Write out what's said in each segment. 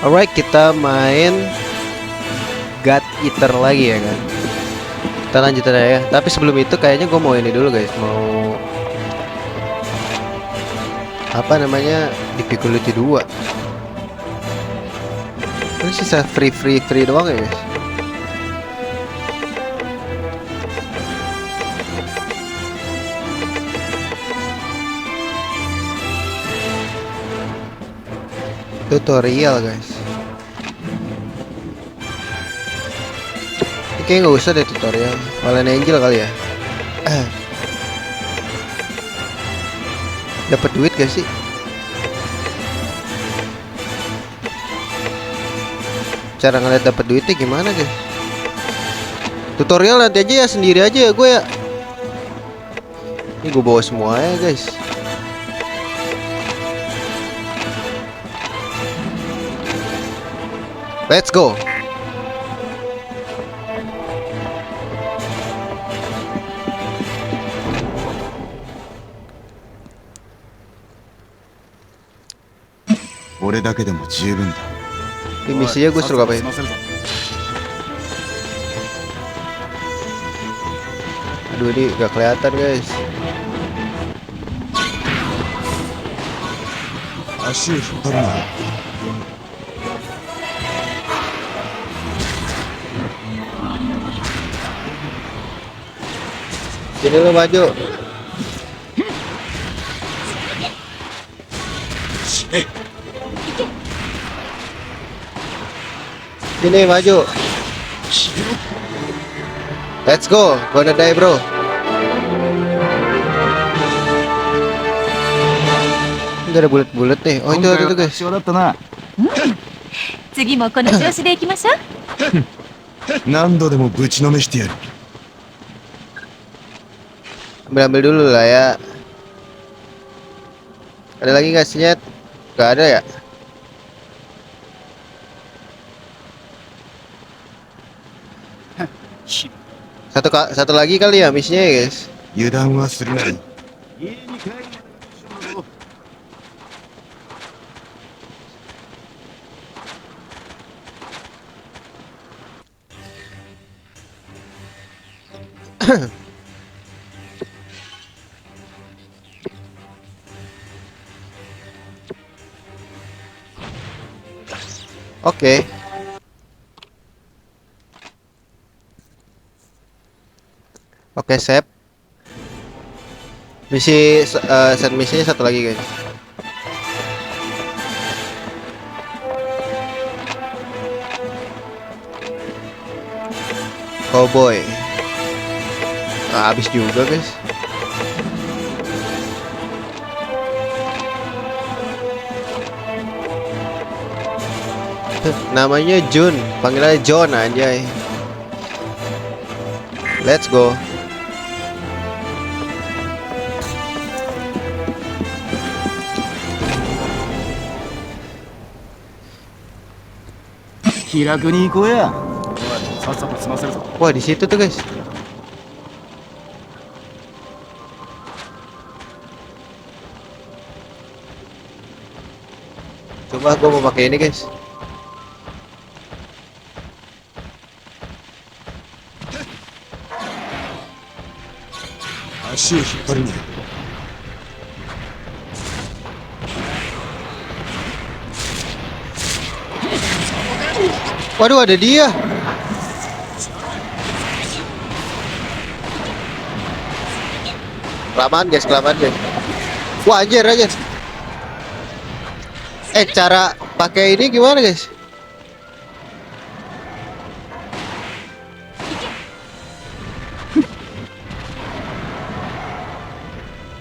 Alright, kita main God Eater lagi ya kan. Kita lanjut aja ya. Tapi sebelum itu kayaknya gue mau ini dulu guys. Mau apa namanya, difficulty 2. Ini sisa free doang ya guys. Tutorial guys. Ini kayaknya nggak usah deh tutorial. Fallen Angel kali ya. Dapat duit gak sih? Cara ngeliat dapat duitnya gimana guys? Tutorial nanti aja ya, sendiri aja ya gue ya. Ini gue bawa semua ya guys. Let's go. Ini misinya gue suruh ngapain? Aduh, ini gak kelihatan guys. Sini lu maju. Sini maju. Let's go. Gonna die bro. Gak ada bulat-bulat nih. Oh itu guys. 次もこの調子でいきましょう。何度でもぶちのめしてやる。 Ambil dulu lah ya. Ada lagi nggak sinyet? Gak ada ya. Satu lagi kali ya misinya ya guys. 油断はするな。 Oke. Oke, save. Set misinya satu lagi guys. Cowboy. Habis juga guys. Namanya Jun, panggilannya John anjay. Let's go. Wah, di situ tuh guys. Coba gua mau pakai ini guys. Waduh, ada dia. Kelamaan guys. Wah anjir aja. Cara pakai ini gimana guys?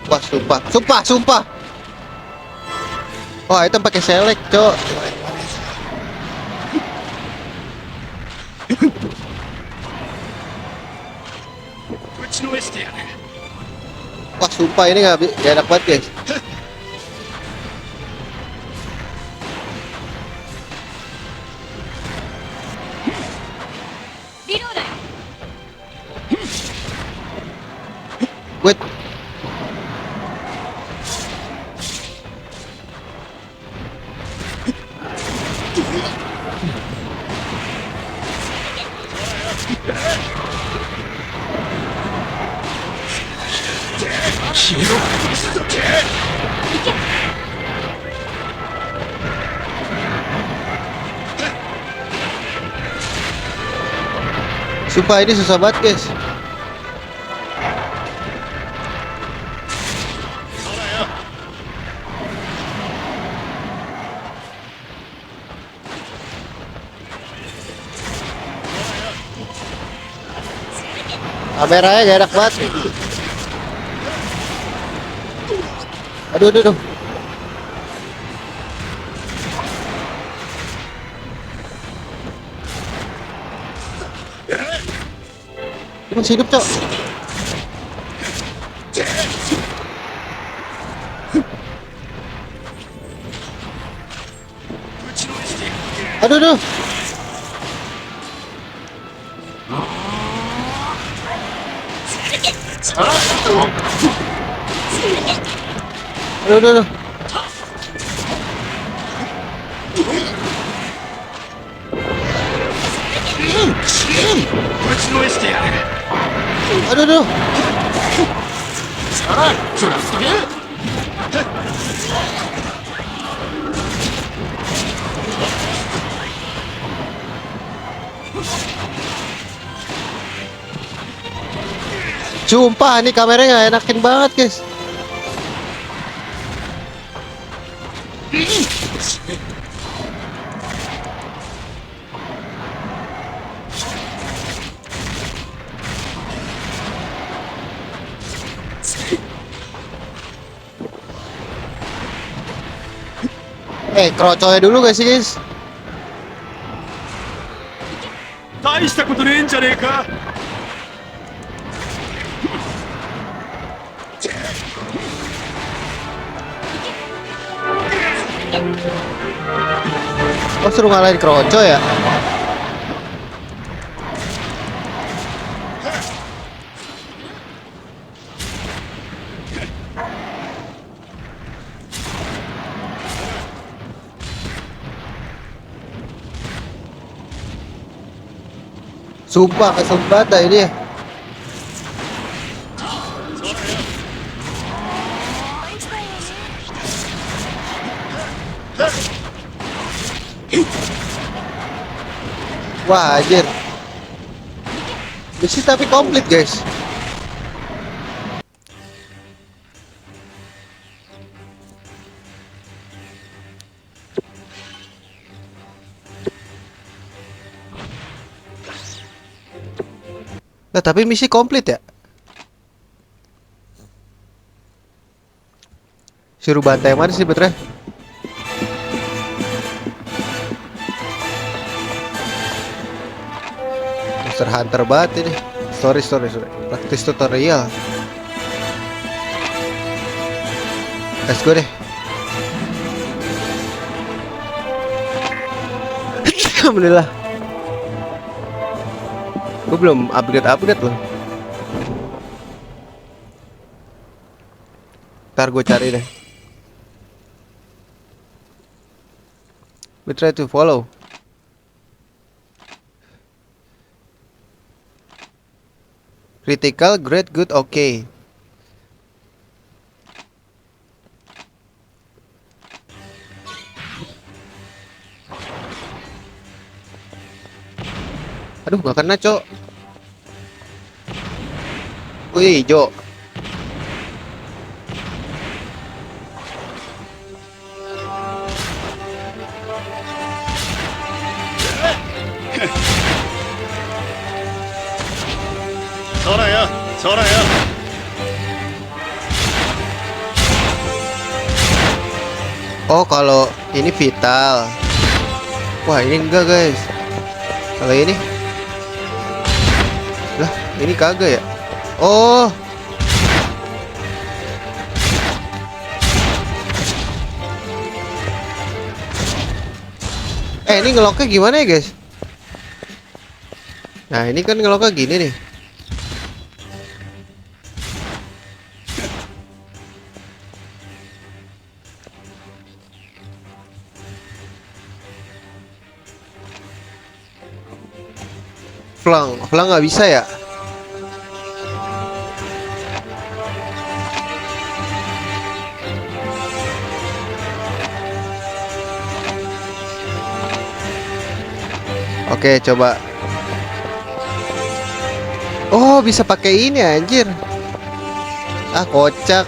Wah sumpah. Wah itu pakai select cok. Wah sumpah ini nggak enak banget guys. Wait. Sumpah ini susah banget guys. Kameranya gak enak banget. Aduh, aduh, aduh. Dia masih hidup, Cok. Aduh, aduh. Aduh, aduh, aduh. Aduh, aduh. Sumpah ini kameranya gak enakin banget guys. Kroconya dulu gak sih guys? 大したことねえんじゃねえか。 Oh suruh ngalahin kroco ya? Sumpah kesel banget dah ini ya. Wah anjir. Misi tapi komplit guys. Nah tapi misi komplit ya. Suruh bantai mana sih betre? Monster Hunter banget ini. Sorry. Praktis tutorial. Let's go deh. Alhamdulillah. Gue belum upgrade loh. Ntar gue cari deh. We try to follow. Critical, great, good, okay. Aduh, gak kena, Cok. Wih, Jo. Sora ya. Oh, kalau ini vital. Wah, ini enggak, guys. Kalau ini lah, ini kagak ya? Oh. Ini ngeloknya gimana ya, guys? Nah, ini kan ngeloknya gini nih. Flang nggak bisa ya? Oke, coba. Oh, bisa pakai ini anjir. Ah, kocak.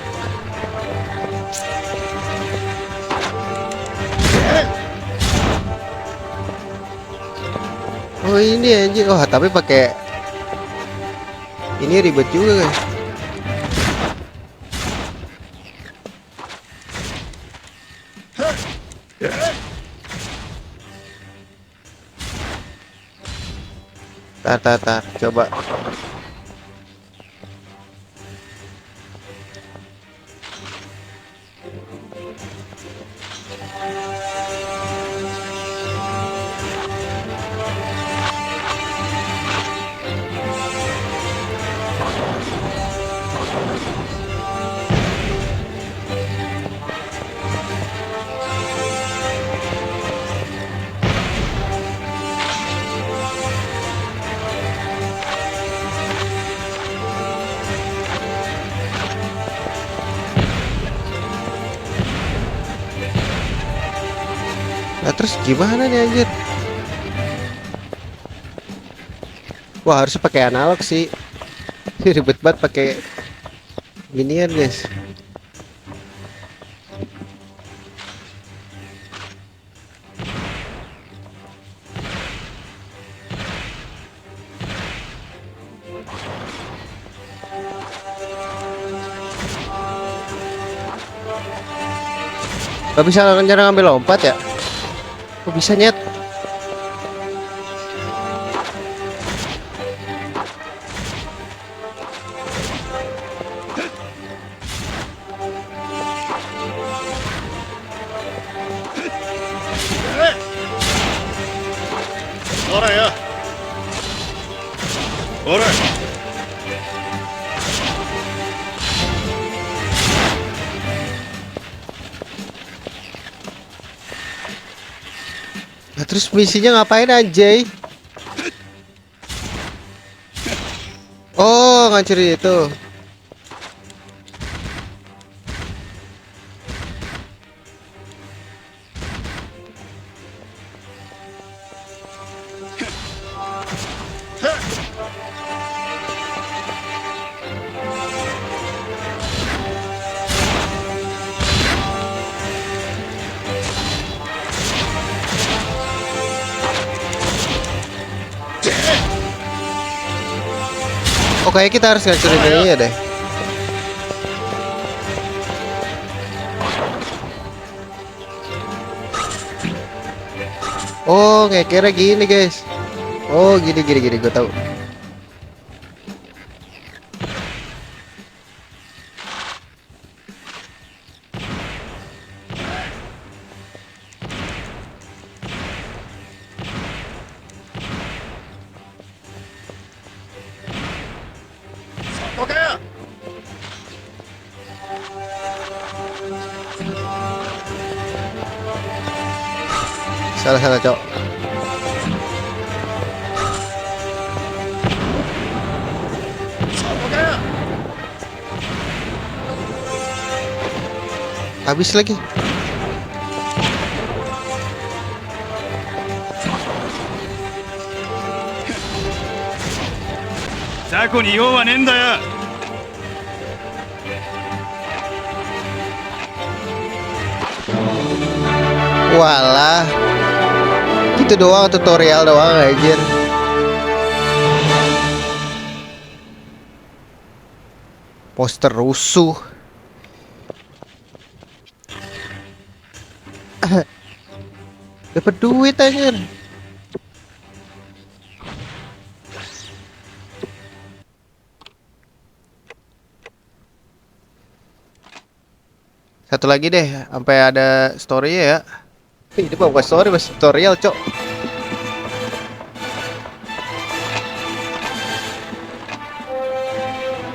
Oh, ini anjir. Oh, tapi pakai ini ribet juga, guys. Tar, coba. Nah, terus gimana nih anjir? Wah, harusnya pakai analog sih. Ribet banget pakai ginian, guys. Gak bisa rencana ngambil lompat ya? Kok bisa nyet? Ora ya. Ora. Nah, terus misinya ngapain anjay? Oh, ngancurin itu. Oh, kayak kita harus ngancurin ini ya deh. Oh, kayak kira gini guys. Oh, gini gue tahu. Oke ya. Salah cok. Oke ya. Habis lagi. Zaku ni用はねえんだよ。Walah. Gitu doang, tutorial doang anjir. Poster rusuh. Dapat duit anjir. Satu lagi deh, sampai ada story ya. Ini bukan story, mas tutorial, cok.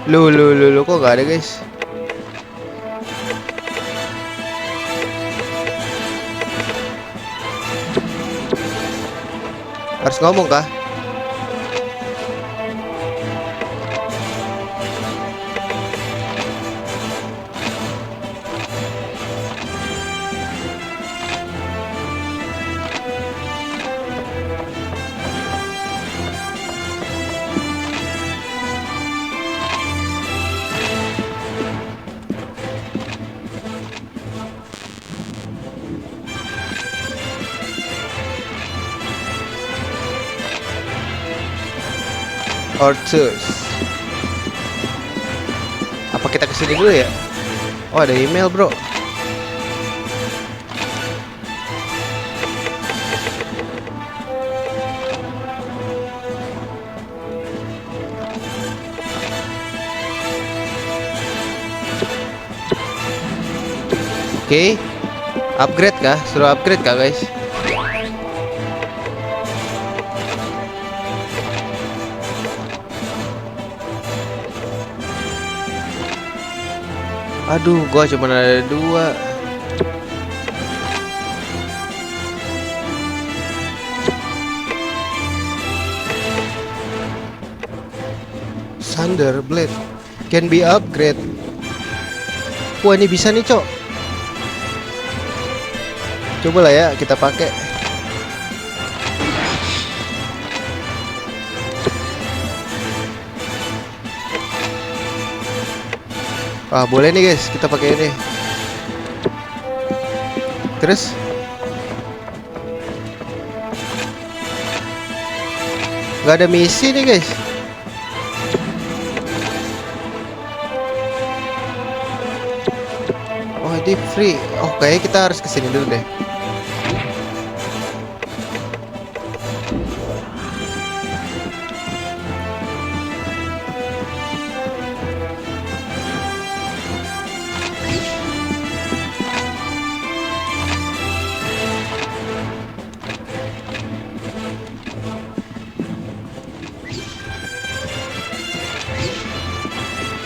Lu kok gak ada, guys? Harus ngomong kah? Ortus. Apa kita kesini dulu ya? Oh, ada email, bro. Oke. Upgrade kah? Suruh upgrade kah, guys? Aduh, gua cuma ada 2. Thunder Blade can be upgrade. Wah, ini bisa nih, Cok. Coba lah ya kita pakai. Ah, boleh nih guys, kita pakai ini. Terus nggak ada misi nih guys. Oh, ini free. Oh, kayaknya kita harus kesini dulu deh.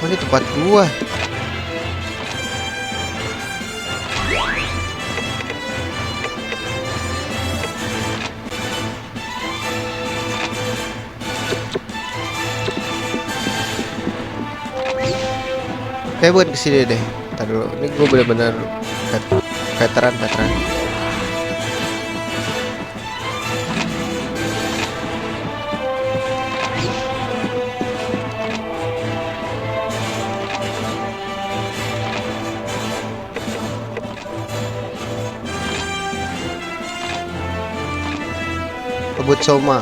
Oh, ini tempat gua. Kayak buat kesini deh. Ntar dulu, ini gue bener-bener veteran. Kebut Soma.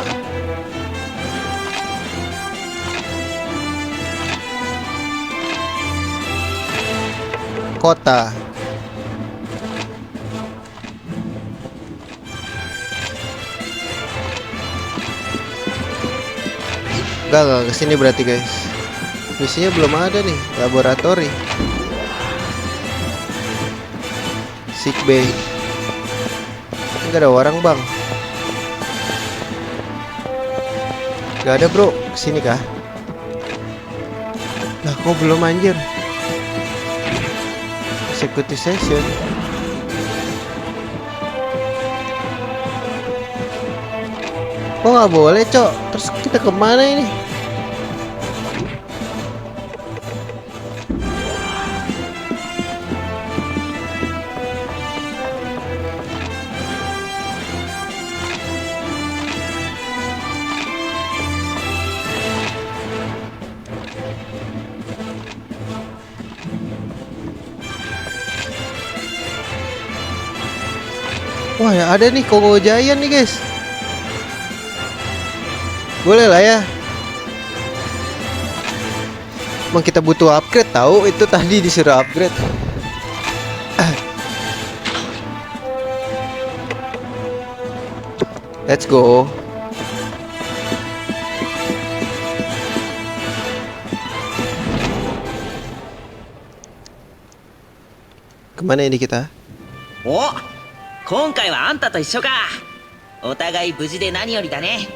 Kota. Enggak kesini berarti guys. Misinya belum ada nih. Laboratori, sick bay. Enggak ada orang bang. Gak ada bro. Kesini kah? Lah kok belum anjir? Executive session. Kok nggak boleh, Cok? Terus kita kemana ini? Wah, ya ada nih Kongo Giant nih guys. Boleh lah ya. Emang kita butuh upgrade tahu, itu tadi disuruh upgrade. Let's go. Kemana ini kita? お、今回はあんたと一緒か。お互い無事で何よりだね。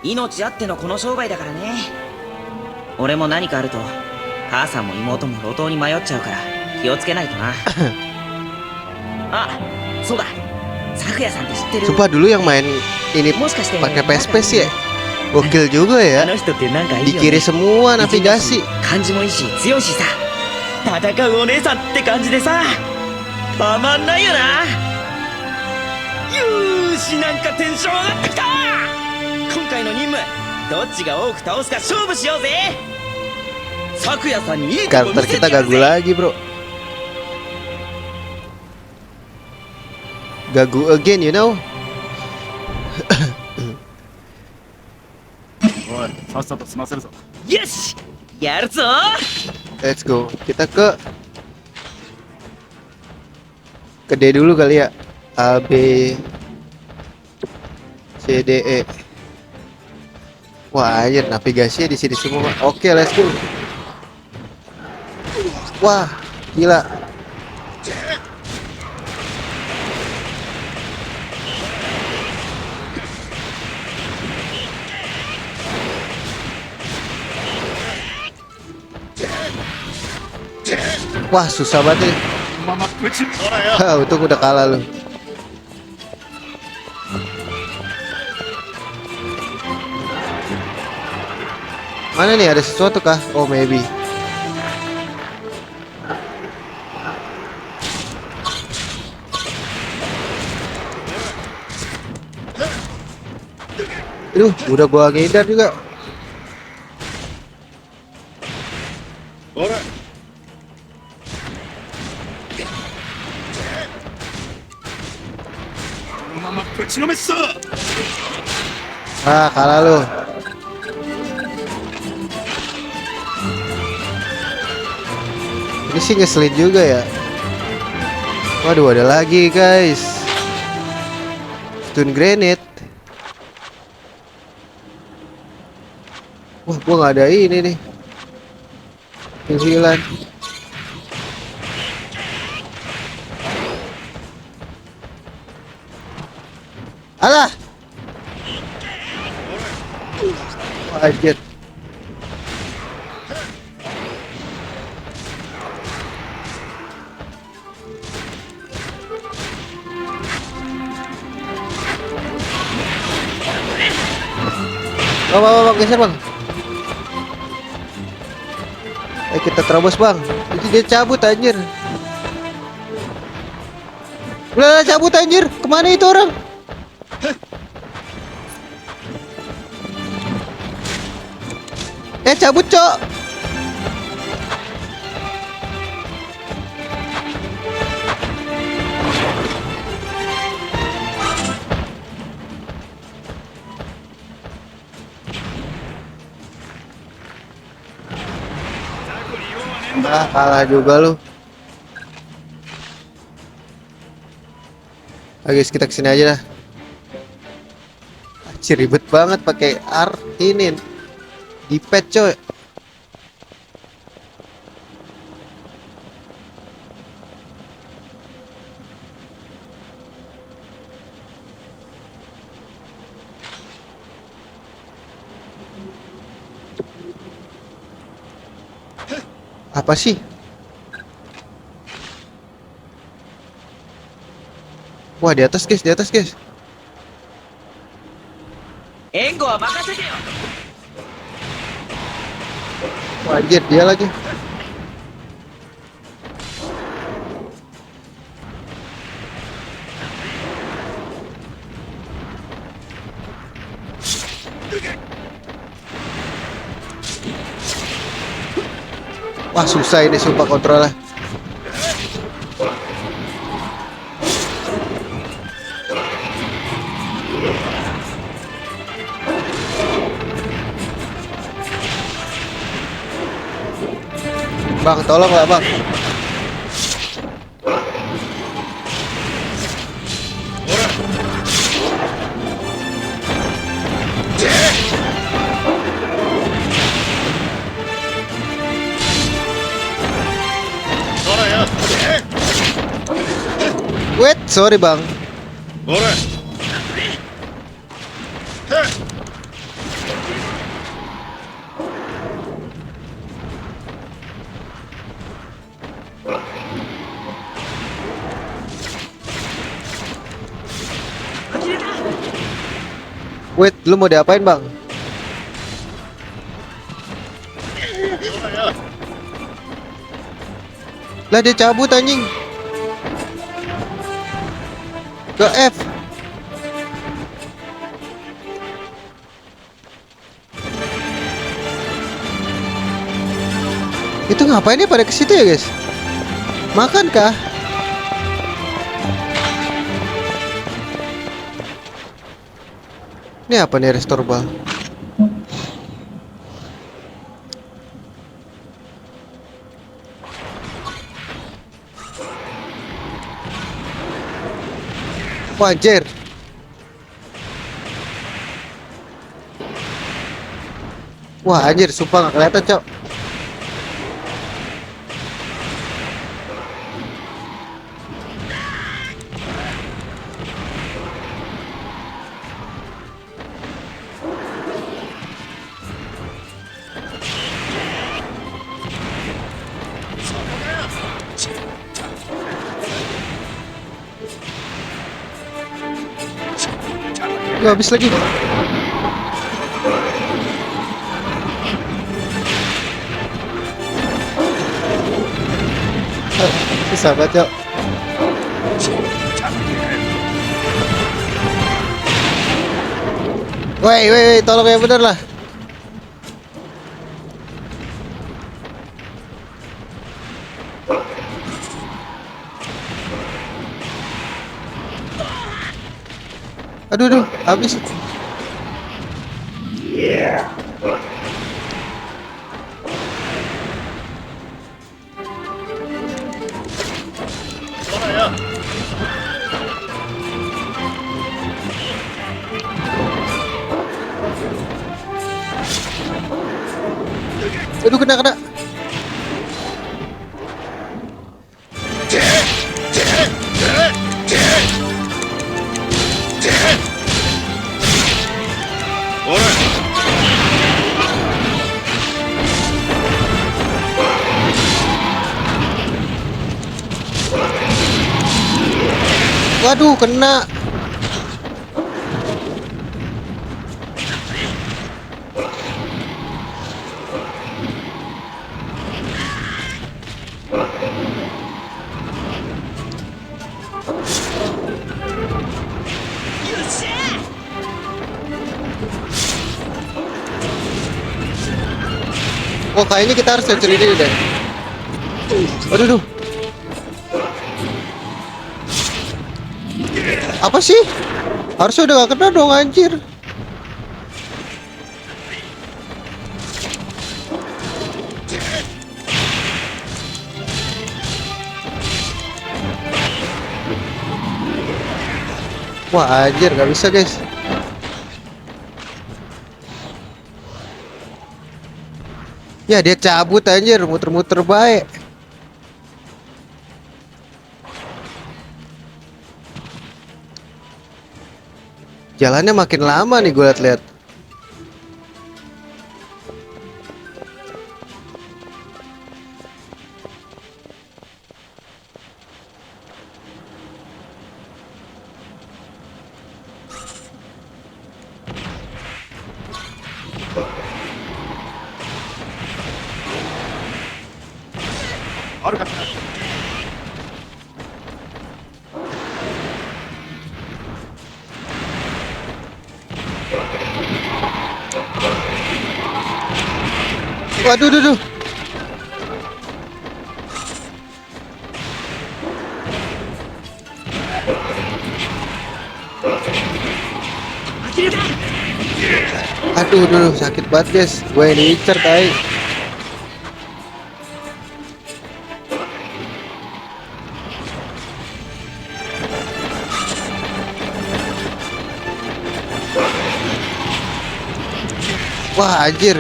命あってのこの商売だからね。俺も何かあると母さんも妹も路頭に迷っちゃうから気をつけないとな。あ、そうだ、咲夜さんって知ってる？ Sumpah dulu yang main ini もしかして pakai PSP sih ya. Gokil juga あ ya. の人ってなんかいい Di よ kiri ね。 semua 美人だし navigasi. 感じもいいし強いしさ、戦うお姉さんって感じでさ、たまんないよな。よーし、なんかテンション上がってきた。今回の任務どっちが多く倒すか勝負しようぜ。咲夜さんにいいとこ見 Karakter せて kita やる gagu ぜ。 lagi bro. Gagu again you know. おおいさっさと済ませるぞよしやるぞ Let's go. Kita ke D dulu kali ya. A B C D E. Wah, anjir navigasinya di sini semua. Oke, let's go. Wah, gila. Wah, susah banget nih. このままぶちほらよ Untung udah kalah lu. Mana nih, ada sesuatu kah? Oh, maybe. Aduh, udah gua ngindar juga. ほらこのままぶちのめすぞ Ah, kalah lu. Ini sih ngeselin juga ya. Waduh, ada lagi guys. Stun grenade. Wah, gua nggak ada ini nih. Panggilan. Alah. Anjir. Bang, geser bang. Kita terobos bang. Itu dia cabut anjir. Udah cabut anjir. Kemana itu orang? Cabut cok. Ah, kalah juga lu. Oke, guys, kita kesini aja dah. Anjir, ribet banget pakai R ini. Di pet coy. Apa sih? Wah, di atas guys, di atas guys. 援護は任せてよ Wah, anjir, dia lagi. Wah, susah ini sumpah kontrolnya. Bang, tolong lah bang. Wait, sorry bang. ほら Wait, lu mau diapain bang? Lah dia cabut anjing. Ke F. Itu ngapain ya pada ke situ ya guys? Makan kah? Ini apa nih, restore ball? Wah, anjir. Wah, anjir, sumpah nggak kelihatan, Cok. Gua habis lagi. Bisa banget, Cok. Woi, tolong yang bener lah. Aduh, habis. Aduh, kena. Waduh, kena. Oh, kayaknya kita harus cari ini deh. Aduh. Apa sih? Harusnya udah gak kena dong, anjir. Wah, anjir, gak bisa, guys. Ya, dia cabut, anjir, muter-muter baik. Jalannya makin lama nih gue liat-liat. Waduh. Aduh, sakit banget, guys. Gue ini incer, tai. Wah, anjir.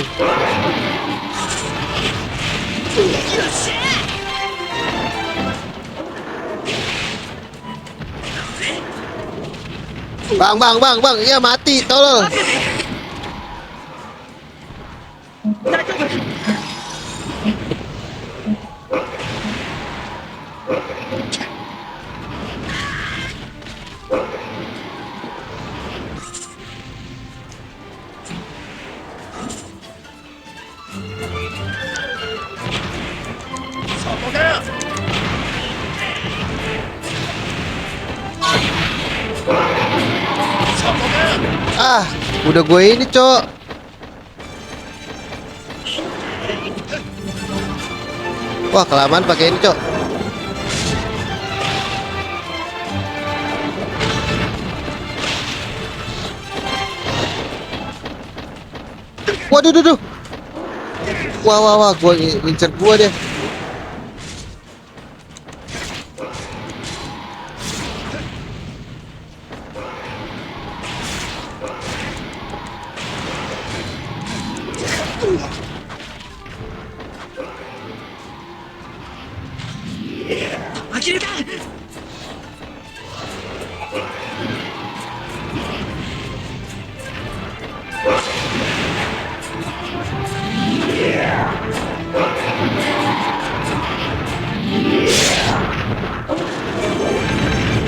Bang, ya mati, tolong. Ah, udah gue ini, Cok. Wah, kelamaan pakai ini, Cok. Waduh. Wah, gue ngincer gua deh.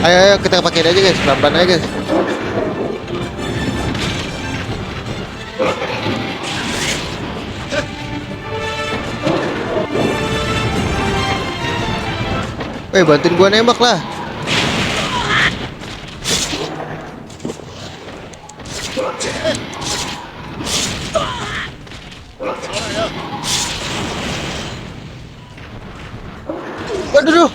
Ayo, ayo kita pakai aja guys, pelan-pelan aja guys. Bantuin gua nembak lah. Waduh.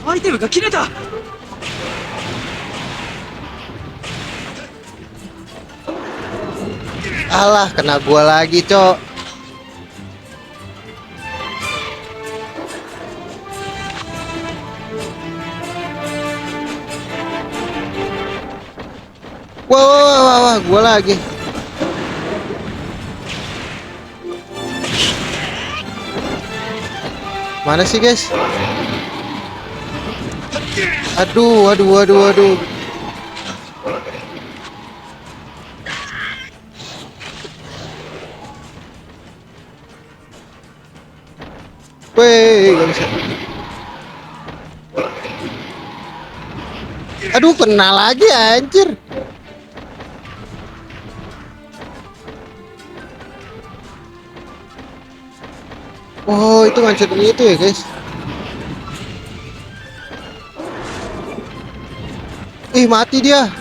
アイテムが切れた。 Alah, kena gua lagi, Cok. Wah, gua lagi. Mana sih, guys? Aduh. Weh, gak bisa. Aduh, kena lagi anjir. Oh, itu ngancurin itu ya, guys. Ih, mati dia.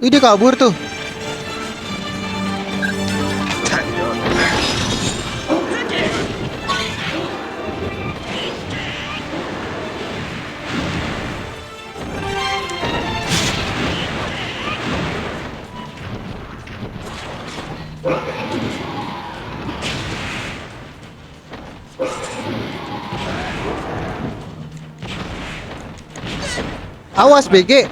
Ih, dia kabur tuh. Awas BG.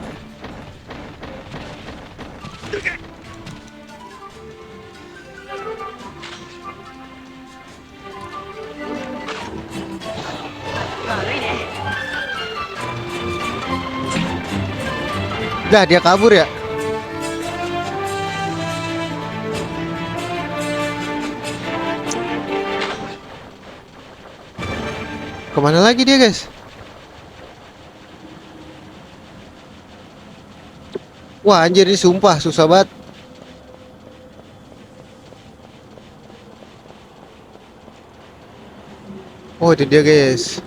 Dah, dia kabur ya. Kemana lagi dia, guys? Wah, anjir, ini sumpah susah banget. Oh, itu dia, guys.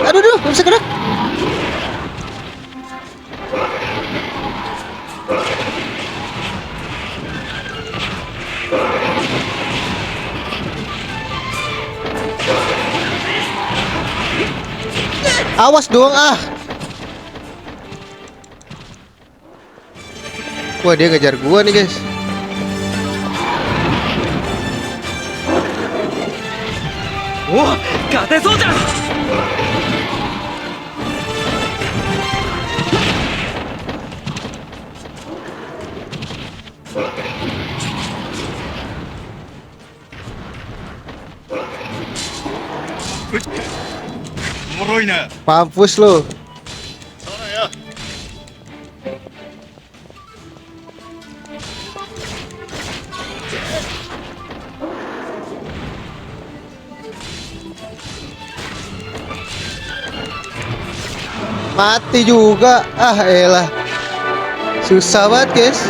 Aduh, gak bisa gerak. Awas dong, ah. Wah, dia ngejar gua nih, guys. Wah, gakそうじゃん。 おもろいな。 Mampus lo. そうだよ。 Mati juga. Ah, elah. Susah banget, guys.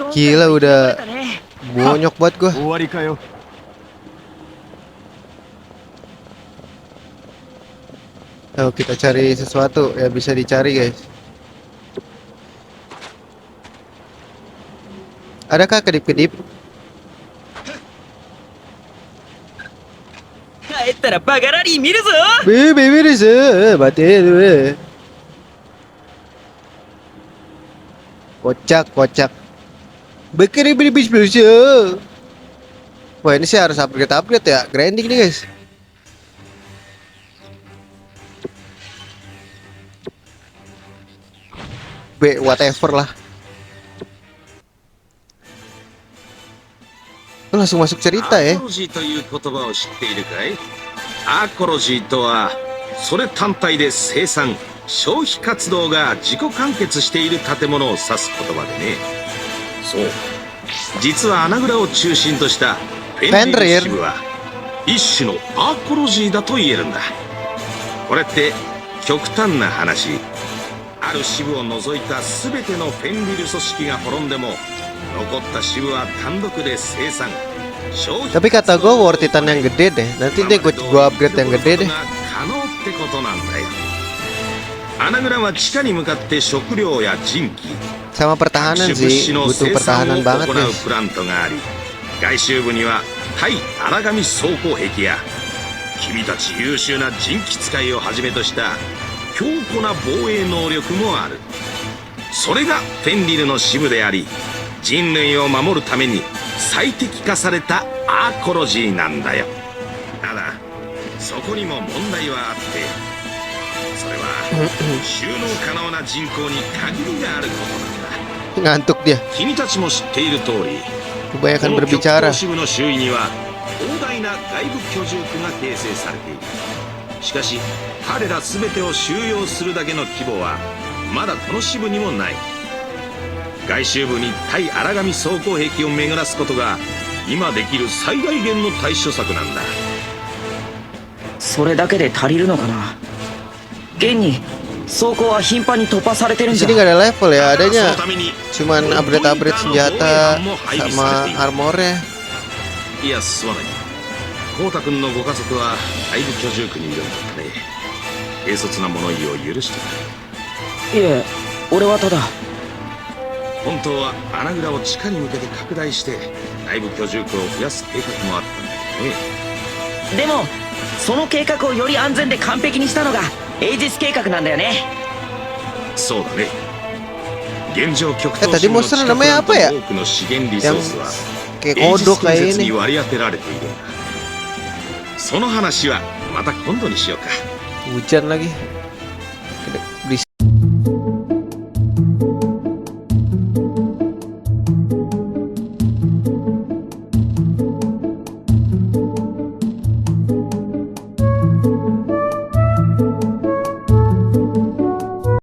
Gila, udah bonyok banget gua. 終わりかよ。 Ayo kita cari sesuatu yang bisa dicari, guys. Adakah kedip-kedip? 帰ったらバカラリー見るぞ。 Bibir mati. Kocak. Bekeri bibis blusa. Wah ini sih harus upgrade ya, grinding nih guys. Whatever lah. Langsung masuk cerita ya. アコロジーという言葉を知っているかい？アコロジーとはそれ単体で生産消費活動が自己完結している建物を指す言葉でね。そう、実は穴蔵を中心としたフェンリル支部は一種のアコロジーだと言えるんだ。これって極端な話、ある支部を除いた全てのフェンリル組織が滅んでも残った支部は単独で生産消費 Tapi kata gue worth itan yang gede deh. Nanti deh gue upgrade yang gede deh. 可能ってことなんだよ。穴蔵は地下に向かって食料や人気 Sama pertahanan 物 sih, 資の butuh 生産を pertahanan 行 banget う guys. プラントがあり、外周部には対荒紙装甲壁や君たち優秀な人気使いをはじめとした強固な防衛能力もある。それがフェンリルの支部であり、人類を守るために最適化されたアーコロジーなんだよ。ただそこにも問題はあって、それは収納可能な人口に限りがあることなんだ。 Ngantuk dia. 君たちも知っている通り、 Kebanyakan この極 berbicara. 東支部の周囲には広大な外部居住区が形成されている。しかし彼ら全てを収容するだけの規模はまだこの支部にもない。外周部に対荒紙装甲壁を巡らすことが今できる最大限の対処策なんだ。それだけで足りるのかな。現に装甲は頻繁に突破されてるん Di じゃ。 sini nggak ada level ya, そ adanya のために cuman upgrade senjata sama armornya. いや、すまない。コウタ君のご家族は外部居住区にいるんだったね。軽率な物言いを許してくれ。いえ、俺はただ。本当は穴蔵を地下に向けて拡大して内部居住区を増やす計画もあったんだけどね。でもその計画をより安全で完璧にしたのがエイジス計画なんだよね。そうだね。現状極 tadi 東支部の monster 地下プ namanya ラン apa ト ya? の多くの資源リソースは Kayak エイジ kodok ス建 kayak 設 ini. に割り当てられているんだ。その話はまた今度にしようか。 Hujan lagi.